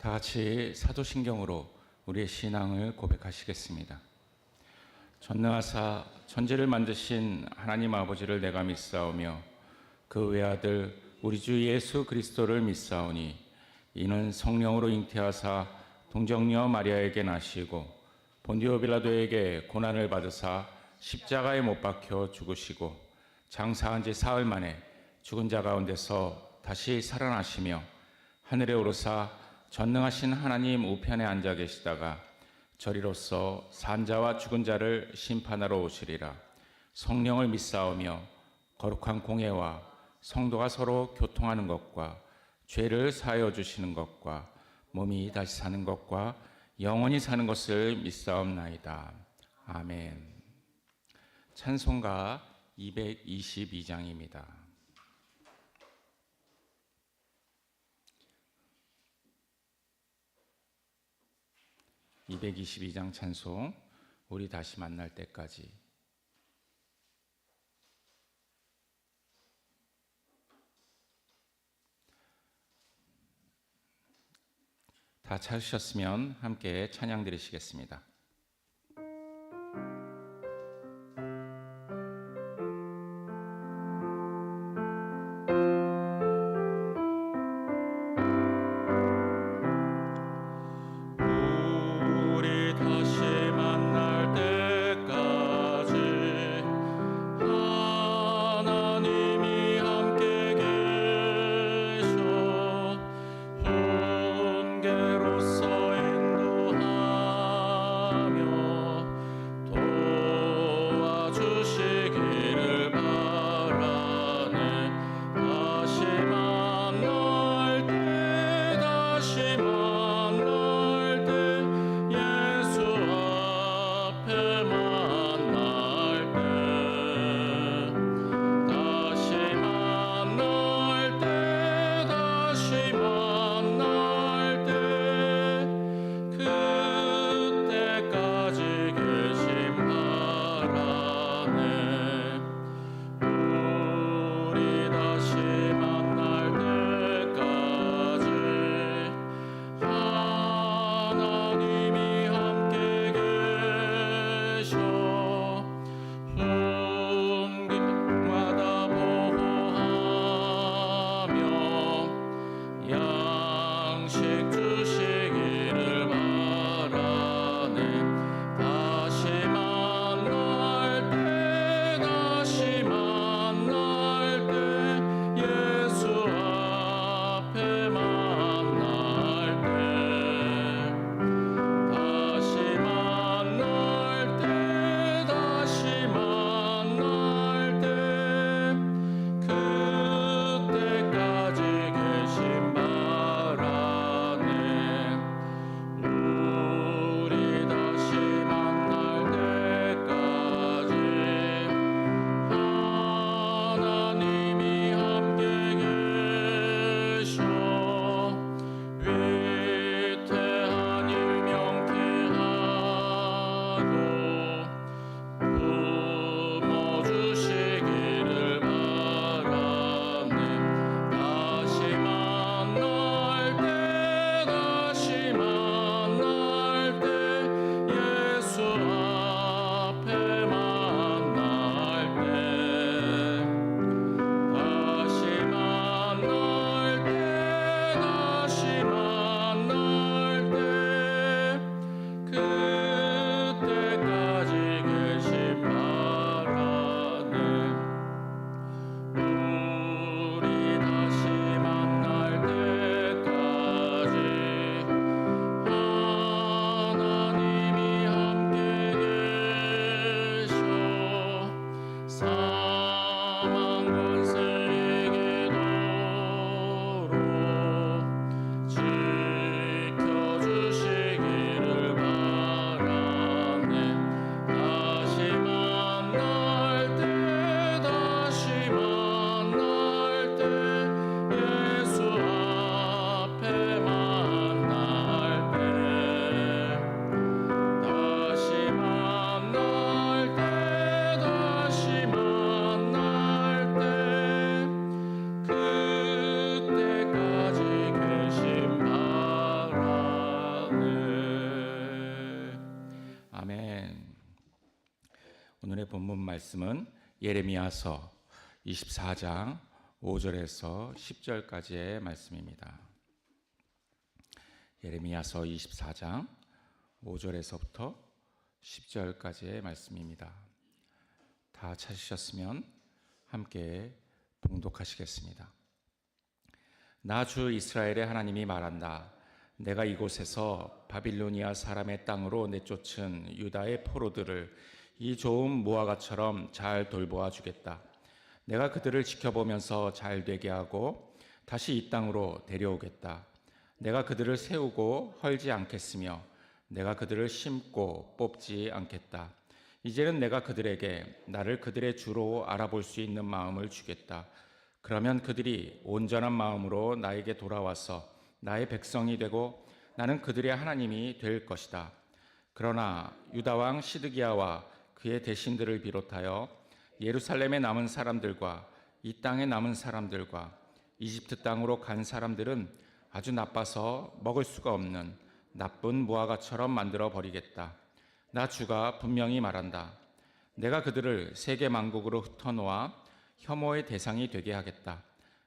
다 같이 사도신경으로 우리의 신앙을 고백하시겠습니다. 전능하사 천지를 만드신 하나님 아버지를 내가 믿사오며 그 외아들 우리 주 예수 그리스도를 믿사오니 이는 성령으로 잉태하사 동정녀 마리아에게 나시고 본디오 빌라도에게 고난을 받으사 십자가에 못 박혀 죽으시고 장사한 지 사흘 만에 죽은 자 가운데서 다시 살아나시며 하늘에 오르사 전능하신 하나님 우편에 앉아 계시다가 저리로서 산자와 죽은 자를 심판하러 오시리라. 성령을 믿사오며 거룩한 공회와 성도가 서로 교통하는 것과 죄를 사하여 주시는 것과 몸이 다시 사는 것과 영원히 사는 것을 믿사옵나이다. 아멘. 찬송가 222장입니다. 222장 찬송, 우리 다시 만날 때까지. 다 찾으셨으면 함께 찬양 드리시겠습니다. 그때까지 계신 바라네. 말씀은 예레미야서 24장 5절에서 10절까지의 말씀입니다. 예레미야서 24장 5절에서부터 10절까지의 말씀입니다. 다 찾으셨으면 함께 봉독하시겠습니다. 나 주 이스라엘의 하나님이 말한다. 내가 이곳에서 바빌로니아 사람의 땅으로 내쫓은 유다의 포로들을 이 좋은 무화과처럼 잘 돌보아 주겠다. 내가 그들을 지켜보면서 잘 되게 하고 다시 이 땅으로 데려오겠다. 내가 그들을 세우고 헐지 않겠으며 내가 그들을 심고 뽑지 않겠다. 이제는 내가 그들에게 나를 그들의 주로 알아볼 수 있는 마음을 주겠다. 그러면 그들이 온전한 마음으로 나에게 돌아와서 나의 백성이 되고 나는 그들의 하나님이 될 것이다. 그러나 유다 왕 시드기야와 그의 대신들을 비롯하여 예루살렘에 남은 사람들과 이 땅에 남은 사람들과 이집트 땅으로 간 사람들은 아주 나빠서 먹을 수가 없는 나쁜 무화과처럼 만들어 버리겠다. 나 주가 분명히 말한다. 내가 그들을 세계 만국으로 흩어놓아 혐오의 대상이 되게 하겠다.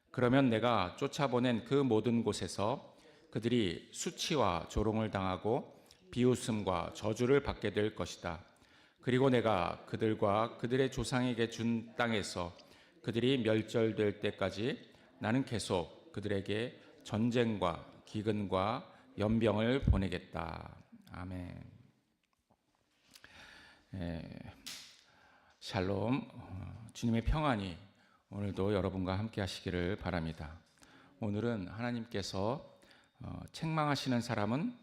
그러면 내가 쫓아보낸 그 모든 곳에서 그들이 수치와 조롱을 당하고 비웃음과 저주를 받게 될 것이다. 그리고 내가 그들과 그들의 조상에게 준 땅에서 그들이 멸절될 때까지 나는 계속 그들에게 전쟁과 기근과 연병을 보내겠다. 아멘. 샬롬, 주님의 평안이 오늘도 여러분과 함께 하시기를 바랍니다. 오늘은 하나님께서 책망하시는 사람은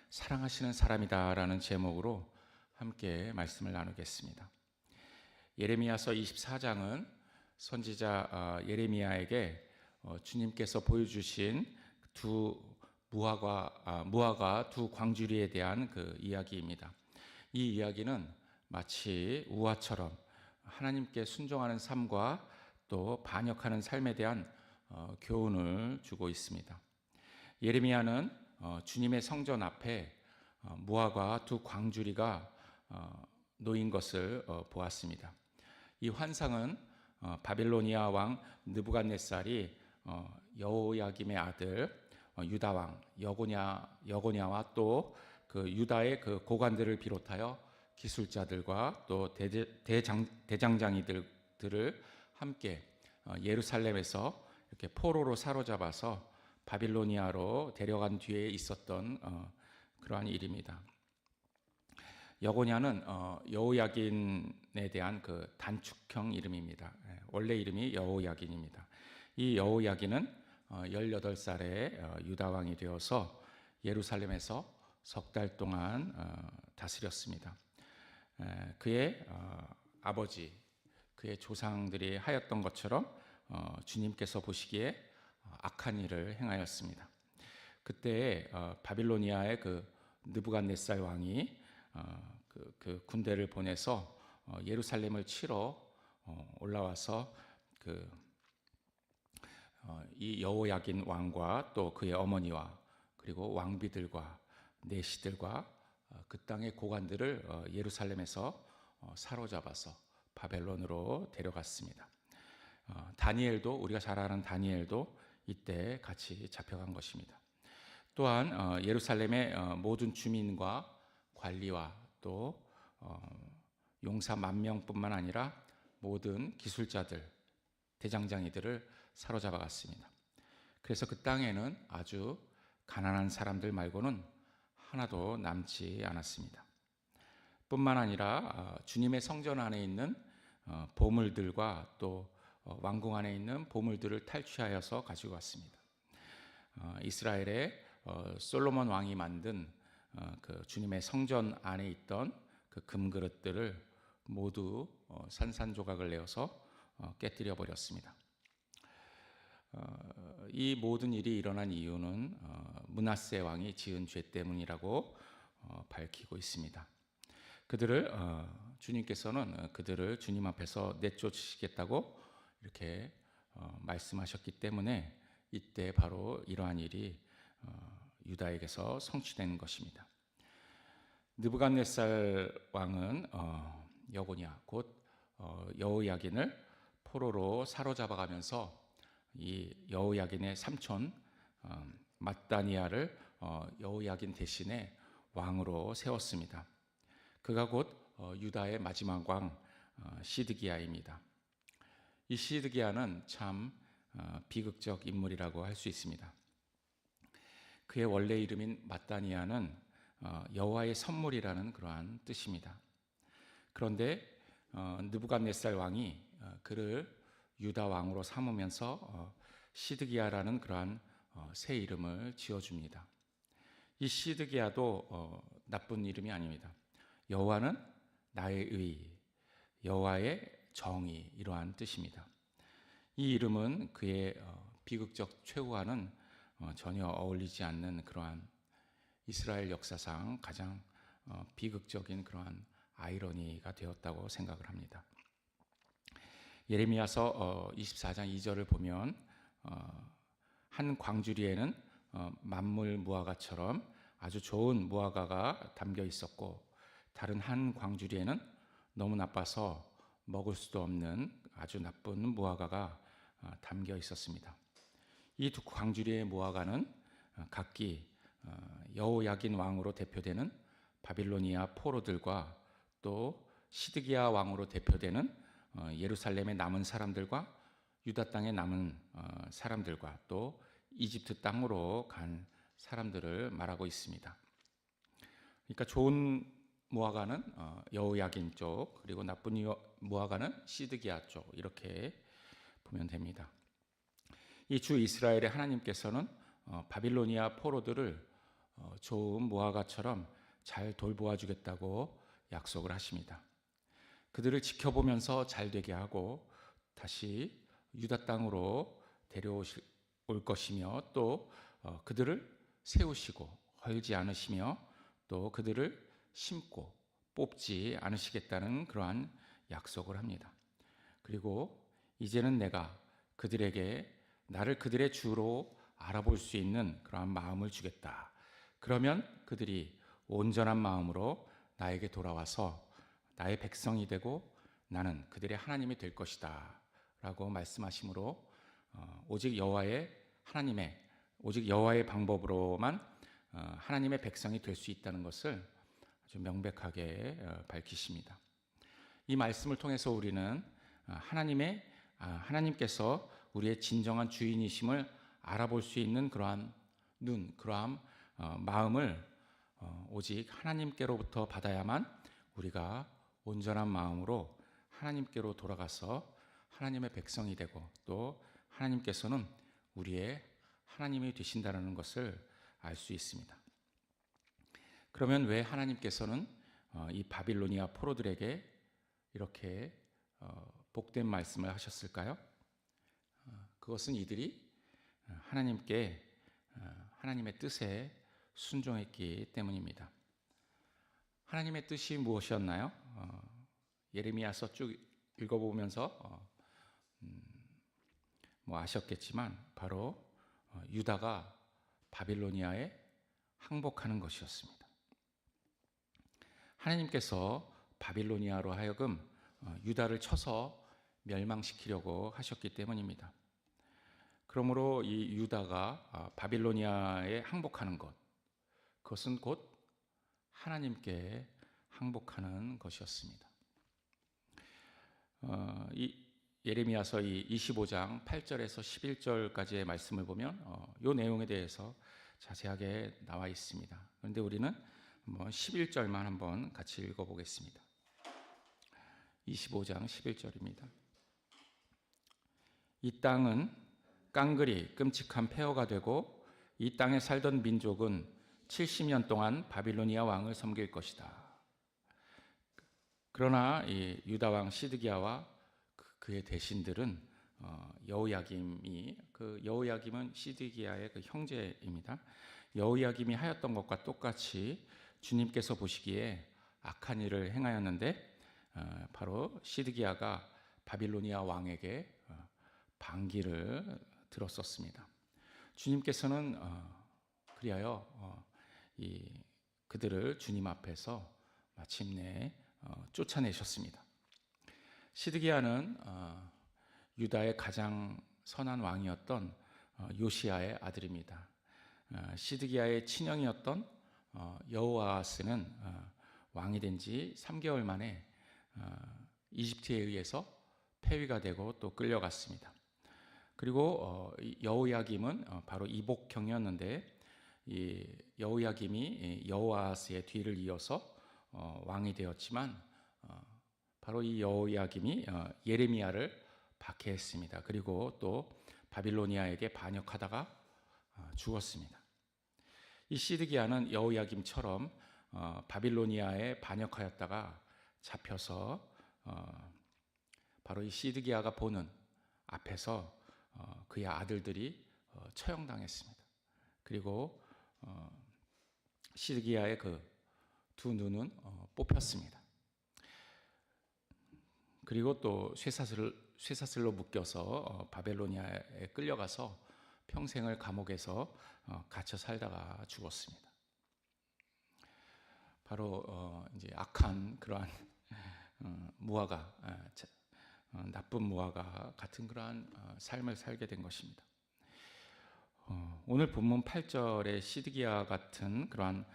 사랑하시는 사람이다라는 제목으로 함께 말씀을 나누겠습니다. 예레미야서 24장은 선지자 예레미야에게 주님께서 보여주신 무화과 두 광주리에 대한 그 이야기입니다. 이 이야기는 마치 우화처럼 하나님께 순종하는 삶과 또 반역하는 삶에 대한 교훈을 주고 있습니다. 예레미야는 주님의 성전 앞에 무화과 두 광주리가 놓인 것을 보았습니다. 이 환상은 바빌로니아 왕 느부갓네살이 여호야김의 아들 유다 왕 여고냐와 또 그 유다의 그 고관들을 비롯하여 기술자들과 또 대장장이들을 함께 예루살렘에서 이렇게 포로로 사로잡아서 바빌로니아로 데려간 뒤에 있었던 그러한 일입니다. 여고냐는 여호야긴에 대한 그 단축형 이름입니다. 원래 이름이 여호야긴입니다. 이 여호야긴은 18살에 유다 왕이 되어서 예루살렘에서 석 달 동안 다스렸습니다. 그의 아버지, 그의 조상들이 하였던 것처럼 주님께서 보시기에 악한 일을 행하였습니다. 그때 바빌로니아의 그 느부갓네살 왕이 그 군대를 보내서 예루살렘을 치러 올라와서 이 여호야긴 왕과 또 그의 어머니와 그리고 왕비들과 내시들과 그 땅의 고관들을 예루살렘에서 사로잡아서 바벨론으로 데려갔습니다. 다니엘도, 우리가 잘 아는 다니엘도 이때 같이 잡혀간 것입니다. 또한 예루살렘의 모든 주민과 관리와 또 용사 10,000명뿐만 아니라 모든 기술자들, 대장장이들을 사로잡아 갔습니다. 그래서 그 땅에는 아주 가난한 사람들 말고는 하나도 남지 않았습니다. 뿐만 아니라 주님의 성전 안에 있는 보물들과 또 왕궁 안에 있는 보물들을 탈취하여서 가지고 왔습니다. 이스라엘의 솔로몬 왕이 만든 그 주님의 성전 안에 있던 그 금그릇들을 모두 산산조각을 내어서 깨뜨려 버렸습니다. 이 모든 일이 일어난 이유는 므낫세 왕이 지은 죄 때문이라고 밝히고 있습니다. 주님께서는 그들을 주님 앞에서 내쫓으시겠다고 이렇게 말씀하셨기 때문에 이때 바로 이러한 일이 유다에게서 성취된 것입니다. 느부갓네살 왕은 여고냐 곧 여호야긴을 포로로 사로잡아가면서 이 여호야긴의 삼촌 mat다니아를 여호야긴 대신에 왕으로 세웠습니다. 그가 곧 유다의 마지막 왕 시드기야입니다. 이 시드기야는 참 비극적 인물이라고 할 수 있습니다. 그의 원래 이름인 mat다니아는 여호와의 선물이라는 그러한 뜻입니다. 그런데 느부갓네살 왕이 그를 유다 왕으로 삼으면서 시드기야라는 그러한 새 이름을 지어줍니다. 이 시드기야도 나쁜 이름이 아닙니다. 여호와는 나의 의, 여호와의 정의 이러한 뜻입니다. 이 이름은 그의 비극적 최후와는 전혀 어울리지 않는 그러한 이스라엘 역사상 가장 비극적인 그러한 아이러니가 되었다고 생각을 합니다. 예레미야서 24장 2절을 보면 한 광주리에는 만물 무화과처럼 아주 좋은 무화과가 담겨 있었고 다른 한 광주리에는 너무 나빠서 먹을 수도 없는 아주 나쁜 무화과가 담겨 있었습니다. 이 두 광주리의 무화과는 각기 여호야긴 왕으로 대표되는 바빌로니아 포로들과 또 시드기야 왕으로 대표되는 예루살렘에 남은 사람들과 유다 땅에 남은 사람들과 또 이집트 땅으로 간 사람들을 말하고 있습니다. 그러니까 좋은 무화과는 여호야긴 쪽, 그리고 나쁜 무화과는 시드기야 쪽 이렇게 보면 됩니다. 이 주 이스라엘의 하나님께서는 바빌로니아 포로들을 좋은 무화과처럼 잘 돌보아 주겠다고 약속을 하십니다. 그들을 지켜보면서 잘 되게 하고 다시 유다 땅으로 데려오실 것이며 또 그들을 세우시고 헐지 않으시며 또 그들을 심고 뽑지 않으시겠다는 그러한 약속을 합니다. 그리고 이제는 내가 그들에게 나를 그들의 주로 알아볼 수 있는 그러한 마음을 주겠다. 그러면 그들이 온전한 마음으로 나에게 돌아와서 나의 백성이 되고 나는 그들의 하나님이 될 것이다 라고 말씀하시므로 오직 여호와의 방법으로만 하나님의 백성이 될 수 있다는 것을 아주 명백하게 밝히십니다. 이 말씀을 통해서 우리는 하나님께서 우리의 진정한 주인이심을 알아볼 수 있는 그러한 그러한 마음을 오직 하나님께로부터 받아야만 우리가 온전한 마음으로 하나님께로 돌아가서 하나님의 백성이 되고 또 하나님께서는 우리의 하나님이 되신다는 것을 알 수 있습니다. 그러면 왜 하나님께서는 이 바빌로니아 포로들에게 이렇게 복된 말씀을 하셨을까요? 그것은 이들이 하나님의 뜻에 순종했기 때문입니다. 하나님의 뜻이 무엇이었나요? 예레미야서 쭉 읽어보면서 아셨겠지만 바로 유다가 바빌로니아에 항복하는 것이었습니다. 하나님께서 바빌로니아로 하여금 유다를 쳐서 멸망시키려고 하셨기 때문입니다. 그러므로 이 유다가 바빌로니아에 항복하는 것, 그것은 곧 하나님께 항복하는 것이었습니다. 이 예레미야서 25장 8절에서 11절까지의 말씀을 보면 이 내용에 대해서 자세하게 나와 있습니다. 그런데 우리는 11절만 한번 같이 읽어보겠습니다. 25장 11절입니다. 이 땅은 깡그리 끔찍한 폐허가 되고 이 땅에 살던 민족은 70년 동안 바빌로니아 왕을 섬길 것이다. 그러나 이 유다 왕 시드기야와 그의 대신들은 여호야김은 시드기야의 그 형제입니다. 여호야김이 하였던 것과 똑같이 주님께서 보시기에 악한 일을 행하였는데 바로 시드기야가 바빌로니아 왕에게 반기를 들었었습니다. 주님께서는 그리하여 그들을 주님 앞에서 마침내 쫓아내셨습니다. 시드기야는 유다의 가장 선한 왕이었던 요시야의 아들입니다. 시드기야의 친형이었던 여호아하스는 왕이 된 지 3개월 만에 이집트에 의해서 폐위가 되고 또 끌려갔습니다. 그리고 여호야김은 바로 이복형이었는데, 이 여호야김이 여호아하스의 뒤를 이어서 왕이 되었지만, 바로 이 여호야김이 예레미야를 박해했습니다. 그리고 또 바빌로니아에게 반역하다가 죽었습니다. 이 시드기야는 여호야김처럼 바빌로니아에 반역하였다가 잡혀서 바로 이 시드기야가 보는 앞에서 그의 아들들이 처형당했습니다. 그리고 시드기야의 그 두 눈은 뽑혔습니다. 그리고 또 쇠사슬로 묶여서 바벨로니아에 끌려가서 평생을 감옥에서 갇혀 살다가 죽었습니다. 바로 이제 악한 그러한 무화과, 나쁜 무화과 같은 그러한 삶을 살게 된 것입니다. 오늘 본문 8절의 시드기야 같은 그러한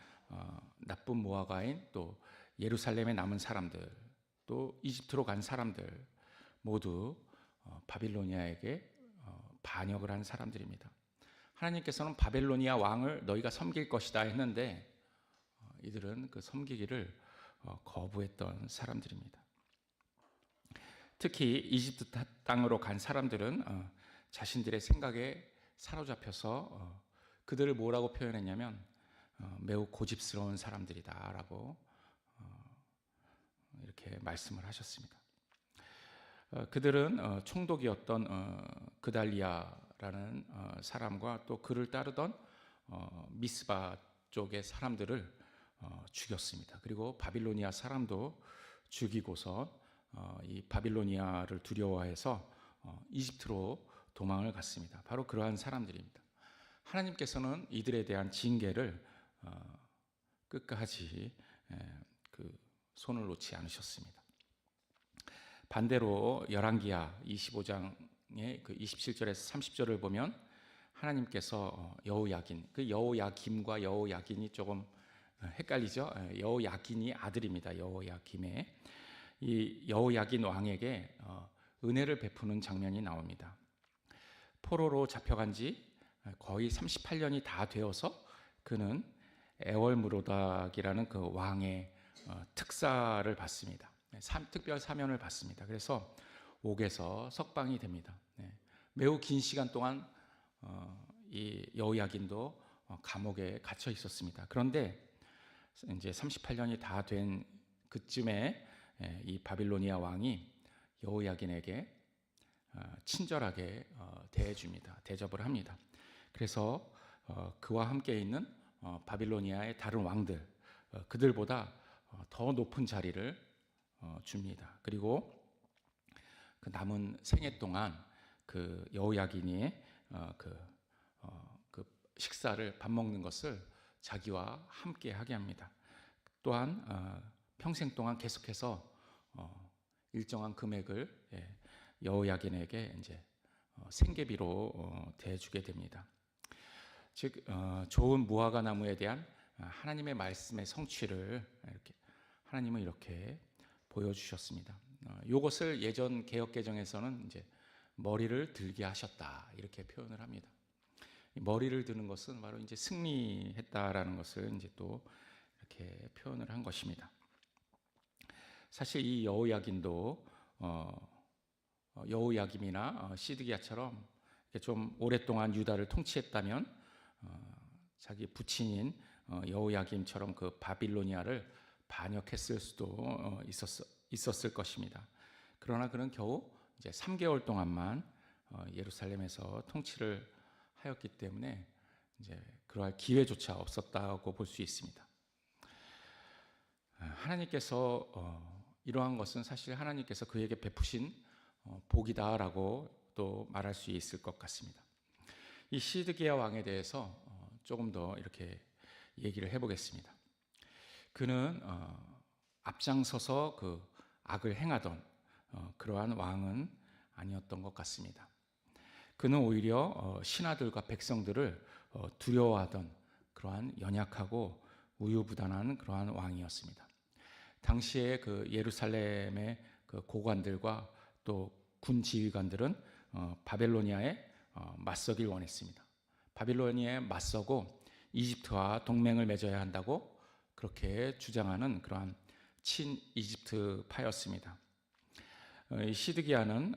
나쁜 무화과인 또 예루살렘에 남은 사람들, 또 이집트로 간 사람들 모두 바빌로니아에게 반역을 한 사람들입니다. 하나님께서는 바벨로니아 왕을 너희가 섬길 것이다 했는데 이들은 그 섬기기를 거부했던 사람들입니다. 특히 이집트 땅으로 간 사람들은 자신들의 생각에 사로잡혀서 그들을 뭐라고 표현했냐면 매우 고집스러운 사람들이다라고 이렇게 말씀을 하셨습니다. 그들은 총독이었던 그달리아라는 사람과 또 그를 따르던 미스바 쪽의 사람들을 죽였습니다. 그리고 바빌로니아 사람도 죽이고서 이 바빌로니아를 두려워해서 이집트로 도망을 갔습니다. 바로 그러한 사람들입니다. 하나님께서는 이들에 대한 징계를 끝까지 그 손을 놓지 않으셨습니다. 반대로 열왕기하 25장의 그 27절에서 30절을 보면 하나님께서 여호야긴, 그 여호야김과 여호야긴이 조금 헷갈리죠. 여호야긴이 아들입니다. 여호야김의 이 여호야긴 왕에게 은혜를 베푸는 장면이 나옵니다. 포로로 잡혀간 지 거의 38년이 다 되어서 그는 에월무로닥이라는 그 왕의 특사를 받습니다. 특별 사면을 받습니다. 그래서 옥에서 석방이 됩니다. 매우 긴 시간 동안 이 여호야긴도 감옥에 갇혀 있었습니다. 그런데 이제 38년이 다 된 그쯤에 이 바빌로니아 왕이 여호야긴에게 친절하게 대해줍니다. 대접을 합니다. 그래서 그와 함께 있는 바빌로니아의 다른 왕들, 그들보다 더 높은 자리를 줍니다. 그리고 그 남은 생애 동안 그 여호야긴이 그 식사를, 밥 먹는 것을 자기와 함께 하게 합니다. 또한 평생 동안 계속해서 일정한 금액을 여호야긴에게 이제 생계비로 대주게 됩니다. 즉 좋은 무화과 나무에 대한 하나님의 말씀의 성취를 하나님은 이렇게 보여주셨습니다. 이것을 예전 개역 개정에서는 이제 머리를 들게 하셨다 이렇게 표현을 합니다. 머리를 드는 것은 바로 이제 승리했다라는 것을 이제 또 이렇게 표현을 한 것입니다. 사실 이 여호야긴도 여호야김이나 시드기야처럼 좀 오랫동안 유다를 통치했다면 자기 부친인 여호야김처럼 그 바빌로니아를 반역했을 수도 있었을 것입니다. 그러나 그는 겨우 이제 3개월 동안만 예루살렘에서 통치를 하였기 때문에 이제 그러할 기회조차 없었다고 볼 수 있습니다. 하나님께서 이러한 것은 사실 하나님께서 그에게 베푸신 복이다라고 또 말할 수 있을 것 같습니다. 이 시드기야 왕에 대해서 조금 더 이렇게 얘기를 해보겠습니다. 그는 앞장서서 그 악을 행하던 그러한 왕은 아니었던 것 같습니다. 그는 오히려 신하들과 백성들을 두려워하던 그러한 연약하고 우유부단한 그러한 왕이었습니다. 당시에 그 예루살렘의 그 고관들과 또 군 지휘관들은 바벨로니아에 맞서길 원했습니다. 바빌로니아에 맞서고 이집트와 동맹을 맺어야 한다고 그렇게 주장하는 그러한 친 이집트파였습니다. 시드기야는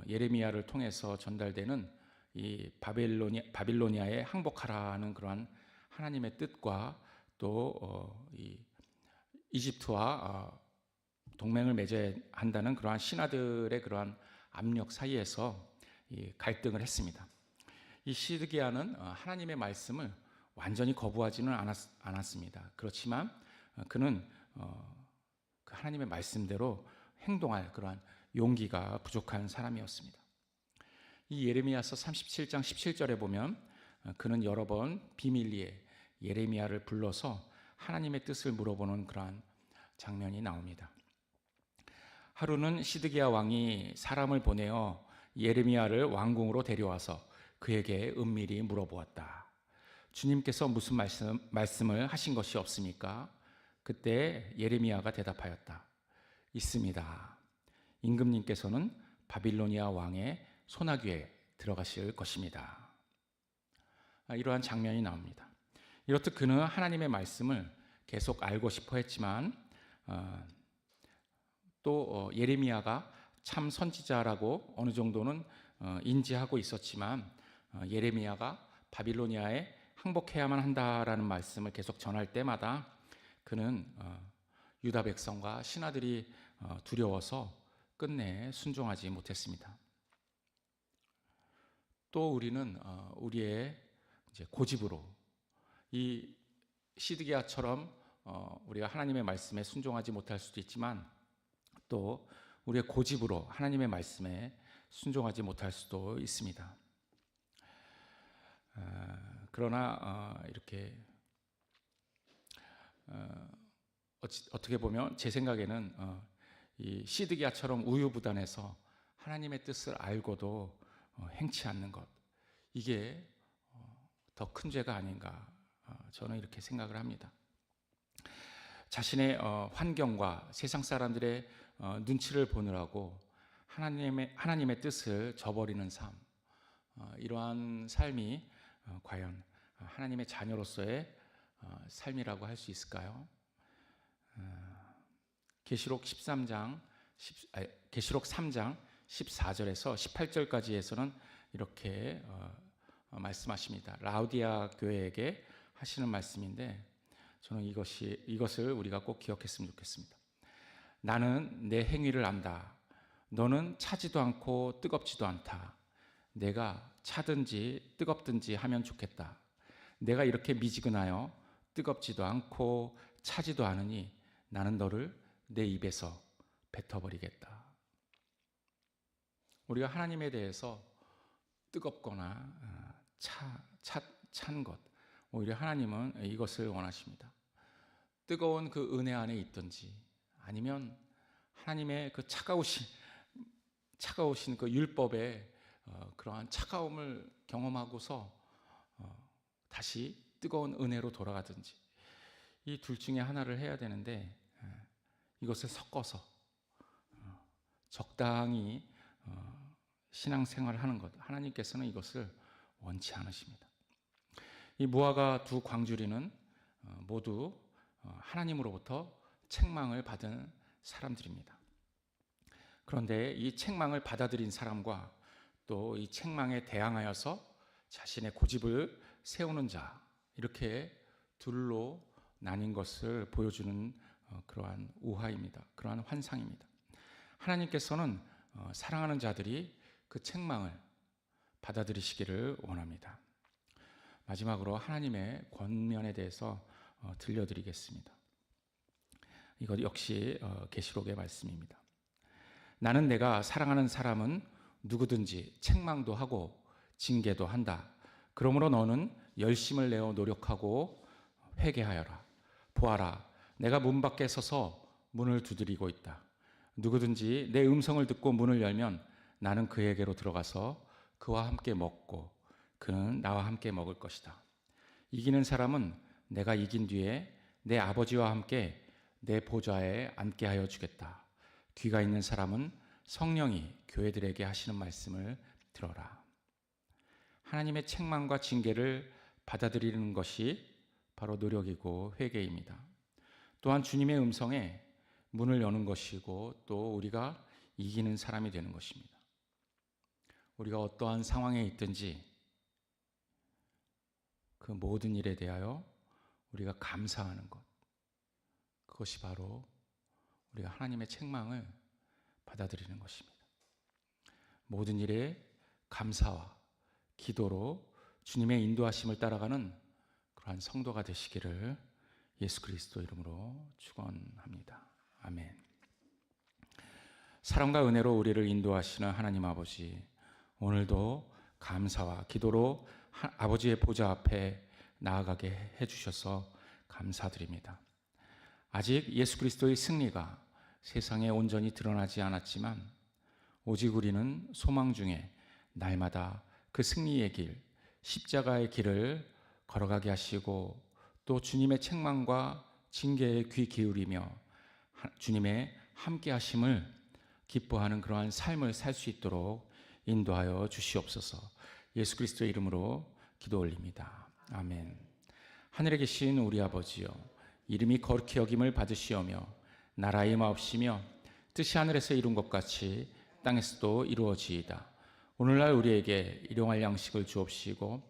예레미야를 통해서 전달되는 이 바빌로니아에 항복하라는 그러한 하나님의 뜻과 또 이집트와 동맹을 맺어야 한다는 그러한 신하들의 그러한 압력 사이에서 갈등을 했습니다. 이 시드기야는 하나님의 말씀을 완전히 거부하지는 않았습니다. 그렇지만 그는 그 하나님의 말씀대로 행동할 그러한 용기가 부족한 사람이었습니다. 이 예레미야서 37장 17절에 보면 그는 여러 번 비밀리에 예레미야를 불러서 하나님의 뜻을 물어보는 그러한 장면이 나옵니다. 하루는 시드기야 왕이 사람을 보내어 예레미야를 왕궁으로 데려와서 그에게 은밀히 물어보았다. 주님께서 무슨 말씀을 하신 것이 없습니까? 그때 예레미야가 대답하였다. 있습니다. 임금님께서는 바빌로니아 왕의 소나귀에 들어가실 것입니다. 이러한 장면이 나옵니다. 이렇듯 그는 하나님의 말씀을 계속 알고 싶어 했지만 또 예레미야가 참 선지자라고 어느 정도는 인지하고 있었지만 예레미야가 바빌로니아에 항복해야만 한다라는 말씀을 계속 전할 때마다 그는 유다 백성과 신하들이 두려워서 끝내 순종하지 못했습니다. 또 우리는 우리의 이제 고집으로 이 시드기야처럼 우리가 하나님의 말씀에 순종하지 못할 수도 있지만 또 우리의 고집으로 하나님의 말씀에 순종하지 못할 수도 있습니다. 그러나 이렇게 어떻게 보면 제 생각에는 이 시드기야처럼 우유부단해서 하나님의 뜻을 알고도 행치 않는 것, 이게 더 큰 죄가 아닌가 저는 이렇게 생각을 합니다. 자신의 환경과 세상 사람들의 눈치를 보느라고 하나님의 뜻을 저버리는 삶, 이러한 삶이 과연 하나님의 자녀로서의 삶이라고 할 수 있을까요? 계시록 3장 14절에서 18절까지에서는 이렇게 말씀하십니다. 라우디아 교회에게 하시는 말씀인데 저는 이것을 우리가 꼭 기억했으면 좋겠습니다. 나는 내 행위를 안다. 너는 차지도 않고 뜨겁지도 않다. 내가 차든지 뜨겁든지 하면 좋겠다. 내가 이렇게 미지근하여 뜨겁지도 않고 차지도 않으니 나는 너를 내 입에서 뱉어버리겠다. 우리가 하나님에 대해서 뜨겁거나 찬 것, 오히려 하나님은 이것을 원하십니다. 뜨거운 그 은혜 안에 있든지 아니면 하나님의 그 차가우신 그 율법의 그러한 차가움을 경험하고서 다시 뜨거운 은혜로 돌아가든지 이 둘 중에 하나를 해야 되는데 이것을 섞어서 적당히 신앙생활을 하는 것, 하나님께서는 이것을 원치 않으십니다. 이 무화과 두 광주리는 모두 하나님으로부터 책망을 받은 사람들입니다. 그런데 이 책망을 받아들인 사람과 또 이 책망에 대항하여서 자신의 고집을 세우는 자, 이렇게 둘로 나뉜 것을 보여주는 그러한 우화입니다. 그러한 환상입니다. 하나님께서는 사랑하는 자들이 그 책망을 받아들이시기를 원합니다. 마지막으로 하나님의 권면에 대해서 들려드리겠습니다. 이것 역시 계시록의 말씀입니다. 나는 내가 사랑하는 사람은 누구든지 책망도 하고 징계도 한다. 그러므로 너는 열심을 내어 노력하고 회개하여라. 보아라, 내가 문 밖에 서서 문을 두드리고 있다. 누구든지 내 음성을 듣고 문을 열면 나는 그에게로 들어가서 그와 함께 먹고 그는 나와 함께 먹을 것이다. 이기는 사람은 내가 이긴 뒤에 내 아버지와 함께 내 보좌에 앉게 하여 주겠다. 귀가 있는 사람은 성령이 교회들에게 하시는 말씀을 들어라. 하나님의 책망과 징계를 받아들이는 것이 바로 노력이고 회개입니다. 또한 주님의 음성에 문을 여는 것이고 또 우리가 이기는 사람이 되는 것입니다. 우리가 어떠한 상황에 있든지 그 모든 일에 대하여 우리가 감사하는 것, 그것이 바로 우리가 하나님의 책망을 받아들이는 것입니다. 모든 일에 감사와 기도로 주님의 인도하심을 따라가는 그러한 성도가 되시기를 예수 그리스도 이름으로 축원합니다. 아멘. 사랑과 은혜로 우리를 인도하시는 하나님 아버지, 오늘도 감사와 기도로 아버지의 보좌 앞에 나아가게 해주셔서 감사드립니다. 아직 예수 그리스도의 승리가 세상에 온전히 드러나지 않았지만 오직 우리는 소망 중에 날마다 그 승리의 길, 십자가의 길을 걸어가게 하시고 또 주님의 책망과 징계에 귀 기울이며 주님의 함께 하심을 기뻐하는 그러한 삶을 살 수 있도록 인도하여 주시옵소서. 예수 그리스도의 이름으로 기도 올립니다. 아멘. 하늘에 계신 우리 아버지여, 이름이 거룩히 여김을 받으시오며 나라의 마옵시며 뜻이 하늘에서 이룬 것 같이 땅에서도 이루어지이다. 오늘날 우리에게 일용할 양식을 주옵시고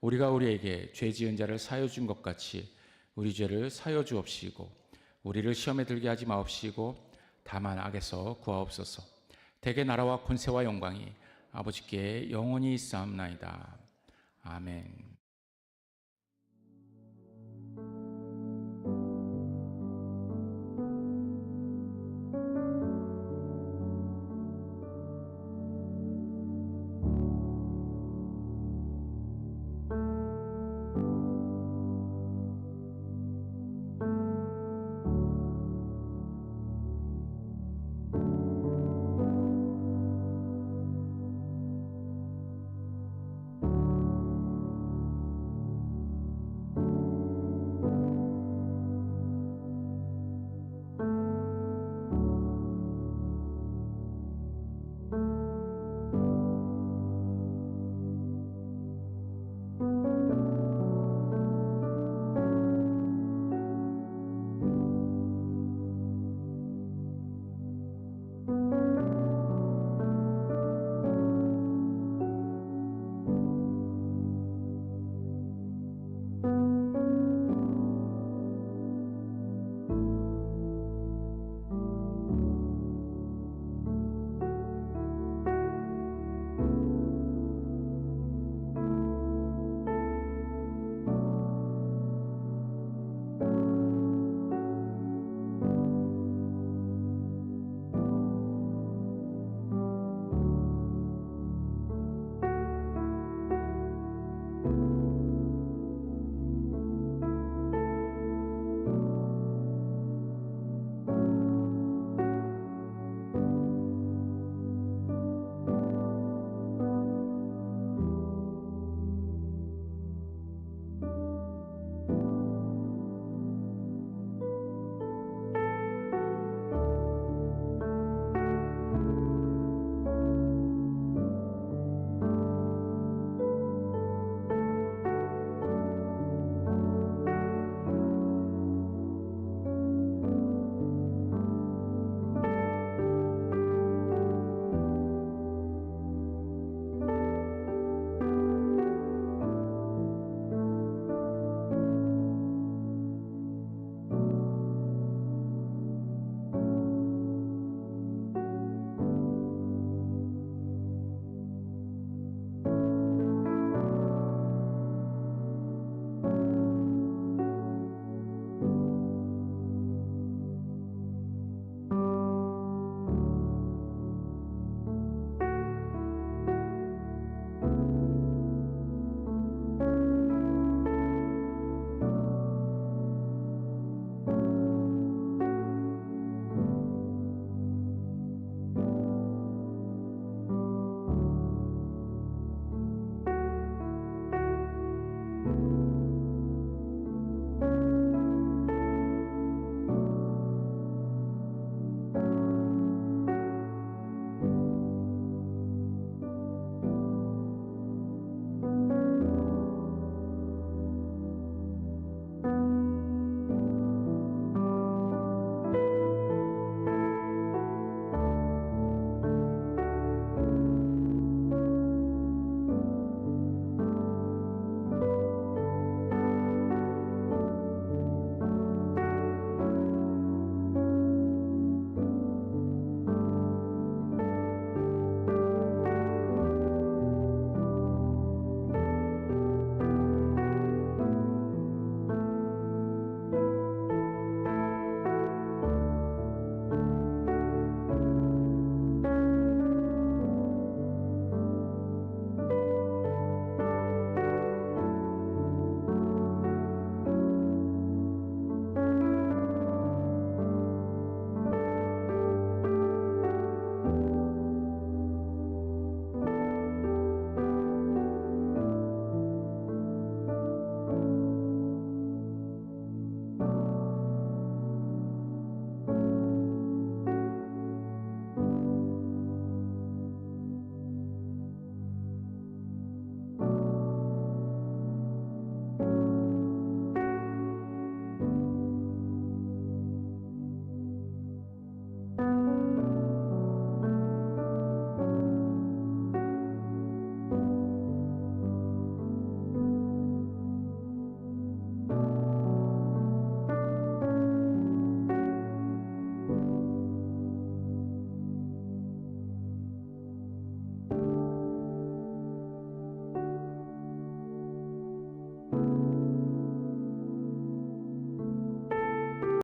우리가 우리에게 죄 지은 자를 사하여 준 것 같이 우리 죄를 사하여 주옵시고 우리를 시험에 들게 하지 마옵시고 다만 악에서 구하옵소서. 대개 나라와 권세와 영광이 아버지께 영원히 있사옵나이다. 아멘.